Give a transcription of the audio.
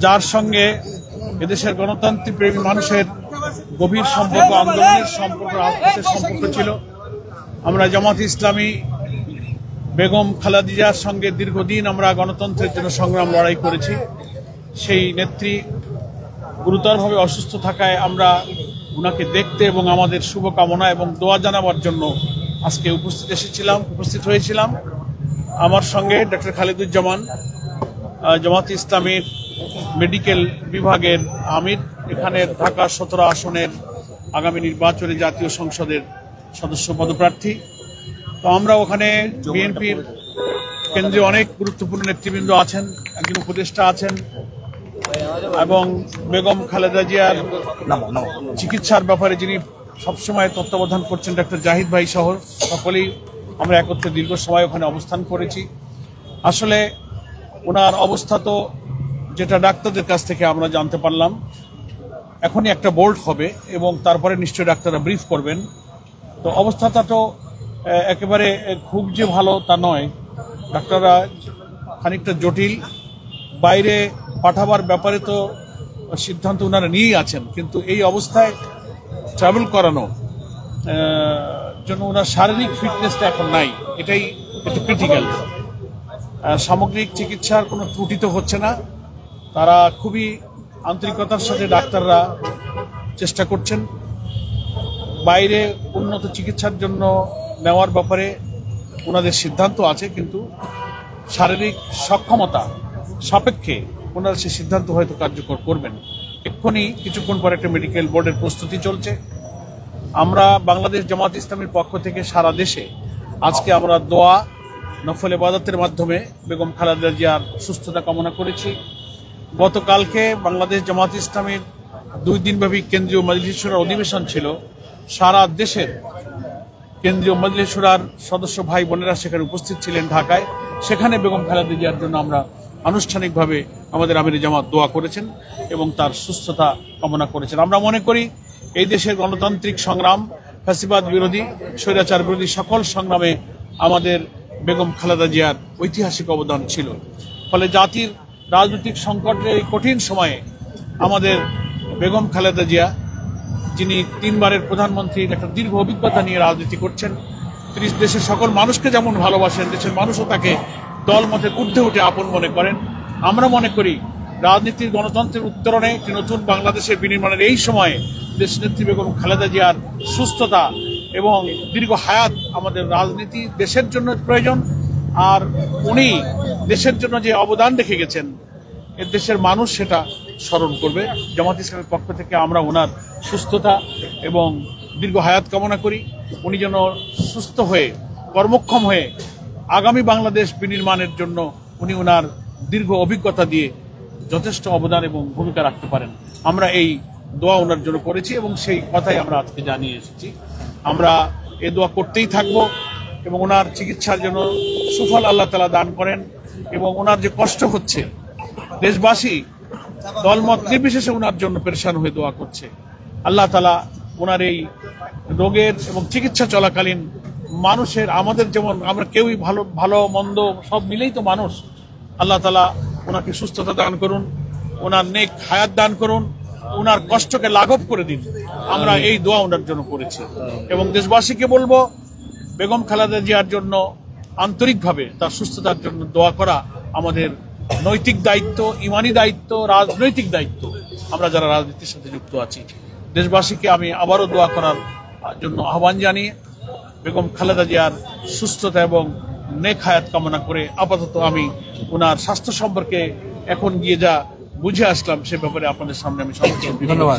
যার সঙ্গে এদেশের গণতান্ত্রিক প্রেমী মানুষের গভীর সম্পর্ক, আন্দোলনের সম্পর্ক, রাজনীতির সম্পর্ক ছিল। আমরা জামাত ইসলামী বেগম খালেদা জিয়ার সঙ্গে দীর্ঘদিন আমরা গণতন্ত্রের জন্য সংগ্রাম লড়াই করেছি। সেই নেত্রী গুরুতরভাবে অসুস্থ থাকায় আমরা ওনাকে দেখতে এবং আমাদের শুভকামনা এবং দোয়া জানাবার জন্য আজকে উপস্থিত হয়েছিলাম। আমার সঙ্গে ডক্টর খালিদুজ্জামান, জামাত ইসলামীর মেডিকেল বিভাগের আমির, এখানের ঢাকা 17 আসনের আগামী নির্বাচনে জাতীয় সংসদের সদস্য পদপ্রার্থী। তো আমরা ওখানে বিএনপির কেন্দ্রীয় অনেক গুরুত্বপূর্ণ নেতৃবৃন্দ আছেন, একজন উপদেষ্টা আছেন এবং বেগম খালেদা জিয়ার চিকিৎসার ব্যাপারে যিনি সবসময় তত্ত্বাবধান করছেন ডক্টর জাহিদ ভাই সহ সকলেই আমরা একত্রে দীর্ঘ সময় ওখানে অবস্থান করেছি। আসলে ওনার অবস্থা তো যেটা ডাক্তারদের কাছ থেকে আমরা জানতে পারলাম, এখনই একটা বোল্ট হবে এবং তারপরে নিশ্চয়ই ডাক্তাররা ব্রিফ করবেন। তো অবস্থাটা তো একেবারে খুব যে ভালো তা নয়, ডাক্তাররা খানিকটা জটিল। বাইরে পাঠাবার ব্যাপারে তো সিদ্ধান্ত ওনারা নিয়েই আছেন, কিন্তু এই অবস্থায় ট্রাভেল করানো জন্য ওনার শারীরিক ফিটনেসটা এখন নাই, এটাই একটু ক্রিটিক্যাল। সামগ্রিক চিকিৎসার কোনো ত্রুটি তো হচ্ছে না, তারা খুবই আন্তরিকতার সাথে ডাক্তাররা চেষ্টা করছেন বাইরে উন্নত চিকিৎসার জন্য নেওয়ার ব্যাপারে ওনাদের সিদ্ধান্ত আছে, কিন্তু শারীরিক সক্ষমতা সাপেক্ষে ওনারা সে সিদ্ধান্ত হয়তো কার্যকর করবেন। এক্ষুনি কিছুক্ষণ পর একটা মেডিকেল বোর্ডের প্রস্তুতি চলছে। আমরা বাংলাদেশ জামাত ইসলামের পক্ষ থেকে সারা দেশে আজকে আমরা দোয়া, নফল ইবাদতের মাধ্যমে বেগম খালেদা জিয়ার সুস্থতা কামনা করেছি। গতকালকে বাংলাদেশ জামাত ইসলামের 2 দিনব্যাপী কেন্দ্রীয় মজলিস শুরার অধিবেশন ছিল। সারা দেশের কেন্দ্রীয় মজলিস শুরার সদস্য ভাই বোনেরা সেখানে উপস্থিত ছিলেন ঢাকায়। সেখানে বেগম খালেদা জিয়ার জন্য আমরা আনুষ্ঠানিকভাবে আমাদের আমির জামাত দোয়া করেছেন এবং তার সুস্থতা কামনা করেছেন। আমরা মনে করি এই দেশের গণতান্ত্রিক সংগ্রাম, ফ্যাসিবাদ বিরোধী, স্বৈরাচার বিরোধী সকল সংগ্রামে আমাদের বেগম খালেদা জিয়ার ঐতিহাসিক অবদান ছিল। ফলে জাতির রাজনৈতিক সংকটের এই কঠিন সময়ে আমাদের বেগম খালেদা জিয়া, যিনি 3 বারের প্রধানমন্ত্রী, একটা দীর্ঘ অভিজ্ঞতা নিয়ে রাজনীতি করছেন, তিনি দেশের সকল মানুষকে যেমন ভালোবাসেন, দেশের মানুষও তাকে দলমতের ঊর্ধ্বে উঠে আপন মনে করেন। আমরা মনে করি রাজনীতির গণতন্ত্রের উত্তরণে একটি নতুন বাংলাদেশের বিনির্মাণের এই সময়ে দেশনেত্রী বেগম খালেদা জিয়ার সুস্থতা এবং দীর্ঘ হায়াত আমাদের রাজনীতি দেশের জন্য প্রয়োজন। আর উনি দেশের জন্য যে অবদান রেখে গেছেন, এ দেশের মানুষ সেটা স্মরণ করবে। জামাত ইসলামের পক্ষ থেকে আমরা ওনার সুস্থতা এবং দীর্ঘ হায়াত কামনা করি। উনি যেন সুস্থ হয়ে, কর্মক্ষম হয়ে আগামী বাংলাদেশ বিনির্মাণের জন্য উনি ওনার দীর্ঘ অভিজ্ঞতা দিয়ে যথেষ্ট অবদান এবং ভূমিকা রাখতে পারেন। আমরা এই দোয়া ওনার জন্য করেছি এবং সেই কথাই আমরা আজকে জানিয়ে এসেছি। আমরা এই দোয়া করতেই থাকবো এবং ওনার চিকিৎসার জন্য সুফল আল্লাহ তাআলা দান করেন। এবং ওনার যে কষ্ট হচ্ছে, দেশবাসী দলমত নির্বিশেষে ওনার জন্য পেরেশান হয়ে দোয়া করছে। আল্লাহ তাআলা ওনার এই রোগের এবং চিকিৎসা চলাকালীন মানুষের, আমাদের যেমন আমরা কেউই ভালো মন্দ সব মিলেই তো মানুষ, আল্লাহ তাআলা ওনাকে সুস্থতা দান করুন, ওনার নেক হায়াত দান করুন, ওনার কষ্টকে লাঘব করে দিন। আমরা এই দোয়া ওনার জন্য করেছি এবং দেশবাসীকে বলবো বেগম খালেদা জিয়ার জন্য আন্তরিকভাবে তার সুস্থতার জন্য দোয়া করা আমাদের নৈতিক দায়িত্ব, ইমানি দায়িত্ব, রাজনৈতিক দায়িত্ব। আমরা যারা রাজনীতির সাথে যুক্ত আছি, দেশবাসীকে আমি আবারও দোয়া করার জন্য আহ্বান জানিয়ে বেগম খালেদা জিয়ার সুস্থতা এবং নেক হায়াত কামনা করে আপাতত আমি ওনার স্বাস্থ্য সম্পর্কে এখন গিয়ে যা বুঝে আসলাম সে ব্যাপারে আপনাদের সামনে আমি ধন্যবাদ।